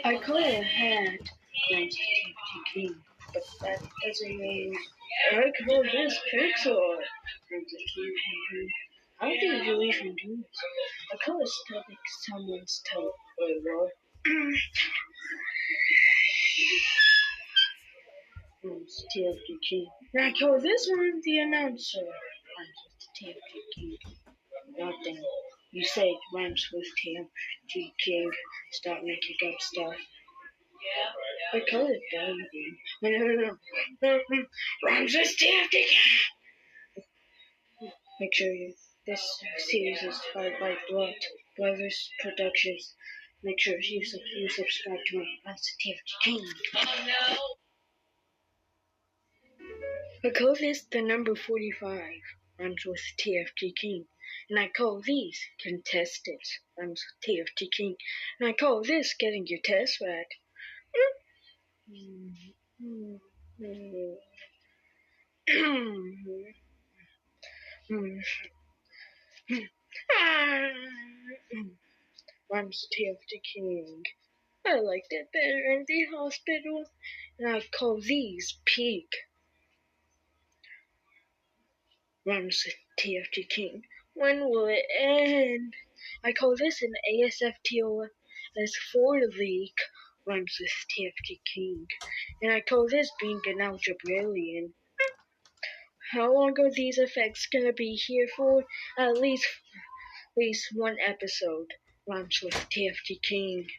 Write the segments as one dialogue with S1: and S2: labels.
S1: I could have had TFGking, but that doesn't mean I call this Pixar. How did you even do this? I could have studied someone's toe. TFGking. And I call this one the announcer. Rhymes with TFGking. Nothing. You say it rhymes with TFGking. Stop making up stuff. I call it baby. Rhymes with TFGking. Make sure this series is powered by Brothers Productions. Make sure you subscribe to my TFGking. I call this the number 45. Rhymes with TFGking. And I call these contested. Rhymes with TFGking. And I call this getting your test back. Rhymes TFGking. I like that better in the hospitals. And I call these peak. Rhymes with TFGking. When will it end? I call this an ASFTOS 4 leak. Rhymes with TFGking. And I call this being an algebraian. How long are these effects gonna be here for? At least one episode. Rhymes with TFGking.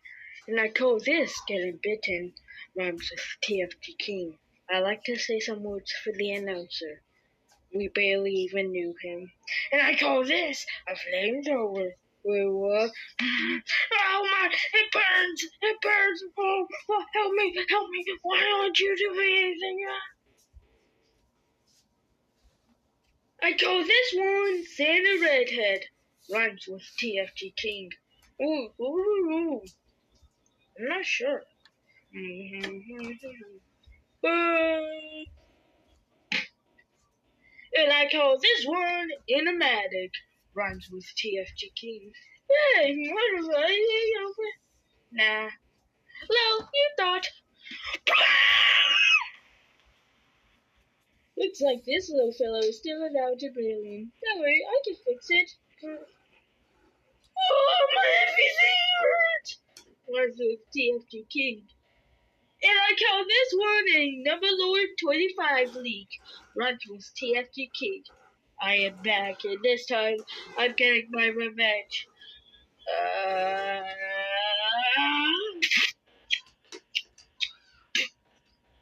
S1: And I call this getting bitten. Rhymes with TFGking. I like to say some words for the announcer. We barely even knew him. And I call this a flamethrower. Oh my, it burns! It burns! Oh, help me! Why don't you do anything? I call this one Santa Redhead. Rhymes with TFGking. Ooh. I'm not sure. And I call this one Animatic. Rhymes with TFGking. Hey, what was I? Nah. Well, you thought. Looks like this little fellow is still an algebraian. Don't worry, I can fix it. Oh, my everything hurts! Rhymes with TFGking. And I call this one a Number Lord 25 leak. Rhymes with TFGking. I am back, and this time I'm getting my revenge.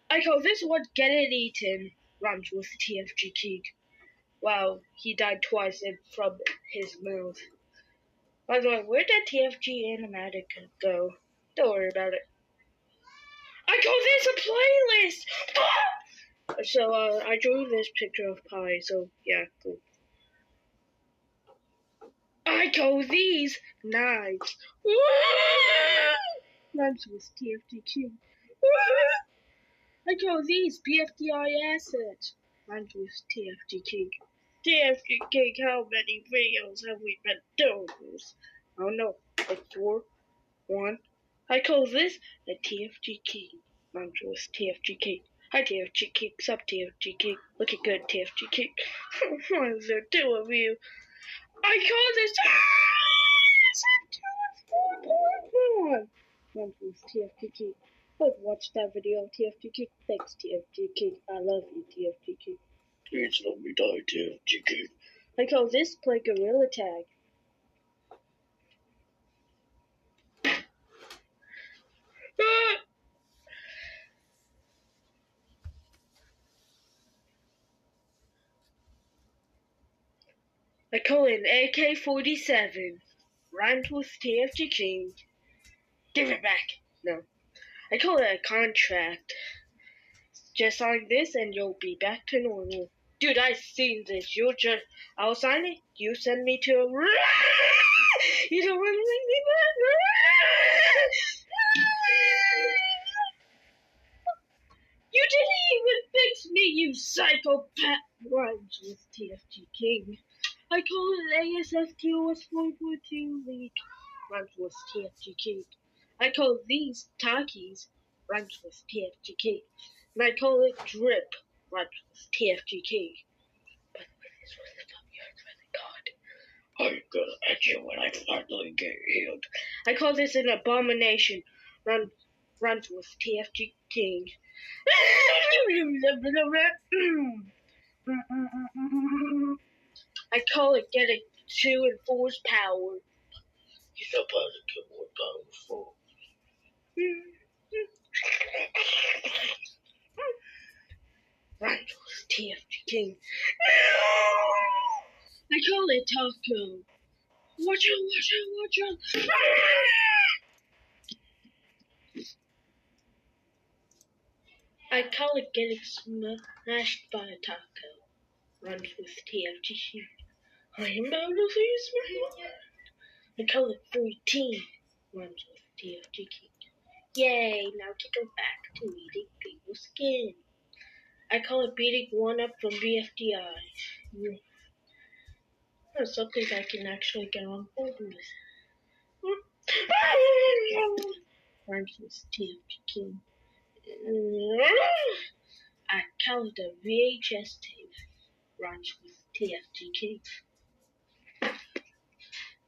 S1: I call this one Get It Eaten. Rhymes with TFGking. Wow, he died twice from his mouth. By the way, where did TFG Animatic go? Don't worry about it. I call this a playlist! So, I drew this picture of pie, so yeah, cool. I call these knives. Rhymes with TFGking. I call these BFDI assets. Rhymes with TFGking. TFGking, how many videos have we been doing this? I don't know, like 4, 1. I call this a TFGking. Rhymes with TFGking. Hi TFGking, sup TFGking. Looking good TFGking. Why is there 2 of you? I call this TFGking. Rhymes with TFGking. Let's watch that video of TFGking. Thanks TFGking. I love you TFGking. Please let me die TFGking. I call this play Gorilla Tag. I call it an AK-47. Rhymes with TFGking. Give it back. No. I call it a contract. Just sign this and you'll be back to normal. Dude, I've seen this. I'll sign it. You send me to a... You don't want to make me back. You didn't even fix me, you psychopath. Rhymes with TFGking. I call it ASFTOS 442 leak. Rhymes with TFGking. I call these Takis, rhymes with TFGK. And I call it drip, rhymes with TFGK. By the way, this was the top yards by the god. I'm gonna at you when I finally get healed. I call this an abomination, runs with TFGking. I call it getting 2 and 4's power. You're supposed to get more powerful. Randall's TFGking. I call it Taco. Watch out, watch out, watch out. I call it getting smashed by a taco. Runs with TFGking. I am about to lose my mind. I call it 14. Runs with TFGking. Yay, now to go back to eating people's skin. I call it beating one up from BFDI. That's something I can actually get on board with. Rhymes with TFGking. I call it a VHS tape. Rhymes with TFGking.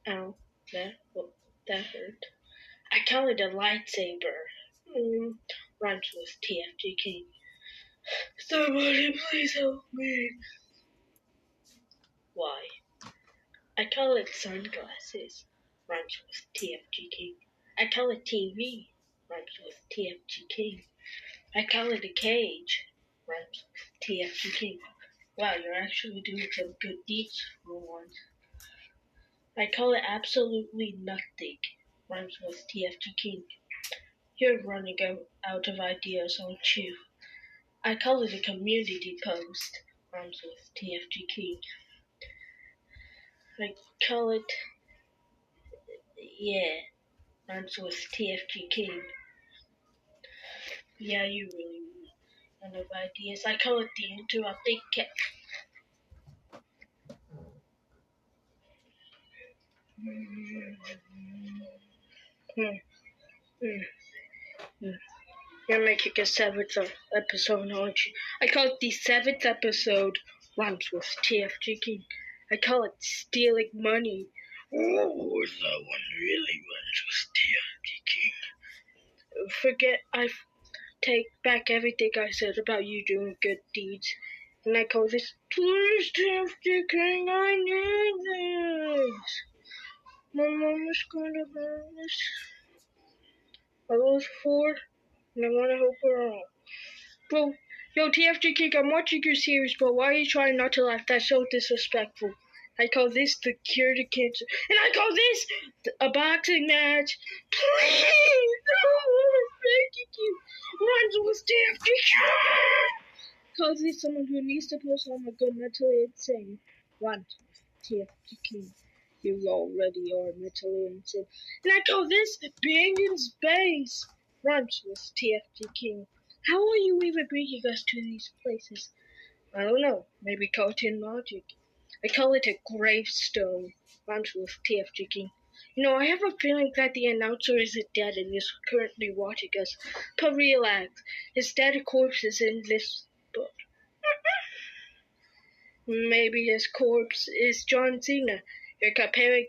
S1: Ow, that hurt. I call it a lightsaber. Rhymes with TFGking. Somebody please help me. Why? I call it sunglasses. Rhymes with TFGking. I call it TV. Rhymes with TFGking. I call it a cage. Rhymes with TFGking. Wow, you're actually doing some good deeds for once. I call it absolutely nothing. Rhymes with TFGking. You're running out of ideas, aren't you? I call it a community post. Rhymes with TFGking. I call it, rhymes with TFGking. Yeah, you really run out of ideas. I call it the interrupting cat. You're making a 7th episode, aren't you? I call it the 7th episode. Rhymes with TFGking. I call it stealing money. Oh, that one really runs with TFGking. Forget, I take back everything I said about you doing good deeds. And I call this, please TFGking, I need this. My mom is gonna burn this. I was 4, and I wanna help her out. Bro, yo, TFGking, I'm watching your series, but why are you trying not to laugh? That's so disrespectful. I call this the cure to cancer. And I call this a boxing match. Please, I'm begging you. Runs with TFGking. Call this someone who needs to post on a good mentally insane. Runs with TFGking. You already are mentally insane. And I call this being in space. Runs with TFGking. How are you even bringing us to these places? I don't know. Maybe cartoon logic. I call it a gravestone. Rhymes with TFGking. You know, I have a feeling that the announcer isn't dead and is currently watching us. But relax. His dead corpse is in this book. Maybe his corpse is John Cena. You're comparing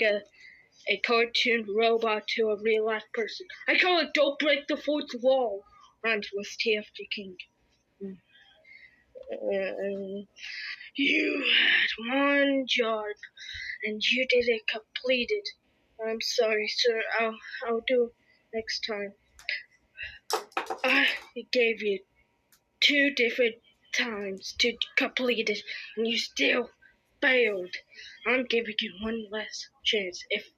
S1: a cartoon robot to a real life person. I call it don't break the fourth wall. Rhymes with TFGking. You had one job and you didn't complete it. I'm sorry, sir. I'll do it next time. I gave you 2 different times to complete it, and you still failed. I'm giving you one last chance. If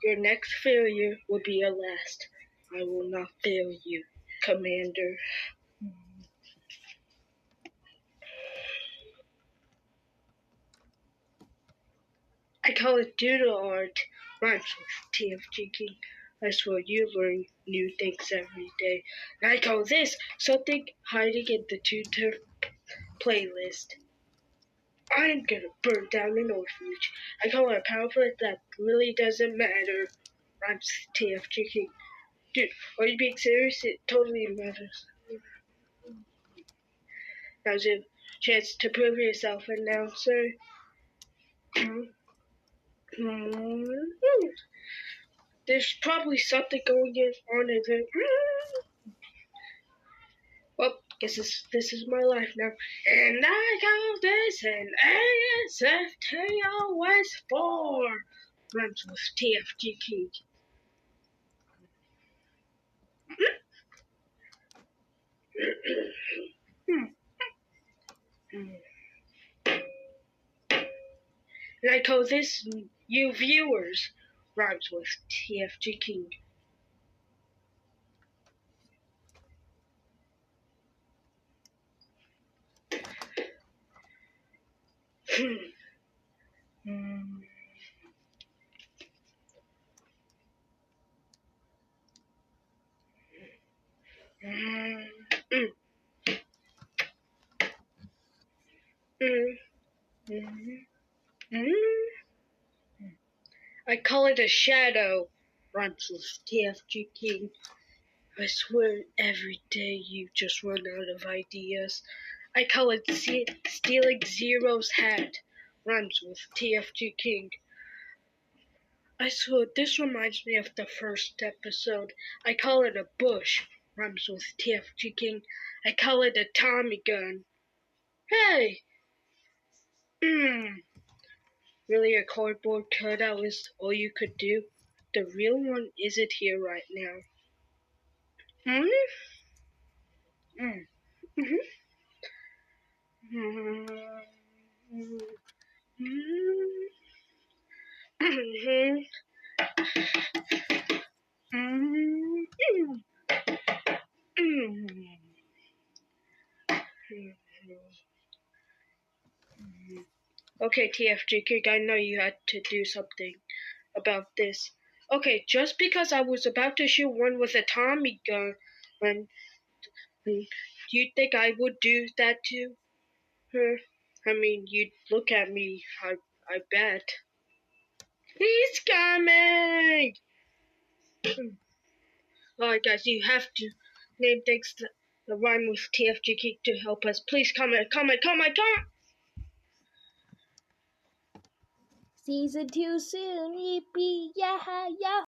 S1: your next failure will be your last, I will not fail you, Commander. I call it doodle art. Rhymes with TFGking. I swear you learn new things every day. And I call this something hiding in the tutor playlist. I'm gonna burn down an orphanage. I call it a pamphlet that really doesn't matter. Rhymes with TFGking. Dude, are you being serious? It totally matters. Now's your chance to prove yourself, announcer. There's probably something going on in there. Well, guess this is my life now. And I call this an ASFTOS 4. Rhymes with TFGking. And I call this you viewers. Rhymes with TFGking. I call it a shadow. Rhymes with TFGking. I swear every day you just run out of ideas. I call it stealing Zero's hat. Rhymes with TFGking. I swear this reminds me of the first episode. I call it a bush. Rhymes with TFGking. I call it a Tommy gun. Hey! Really, a cardboard cutout is all you could do? The real one isn't here right now. Okay, TFGking, I know you had to do something about this. Okay, just because I was about to shoot one with a Tommy gun, you think I would do that to her? I mean, you'd look at me, I bet. He's coming! Alright, guys, you have to name things that rhyme with TFGking to help us. Please comment.
S2: Season 2 soon, yippee, yah, yah.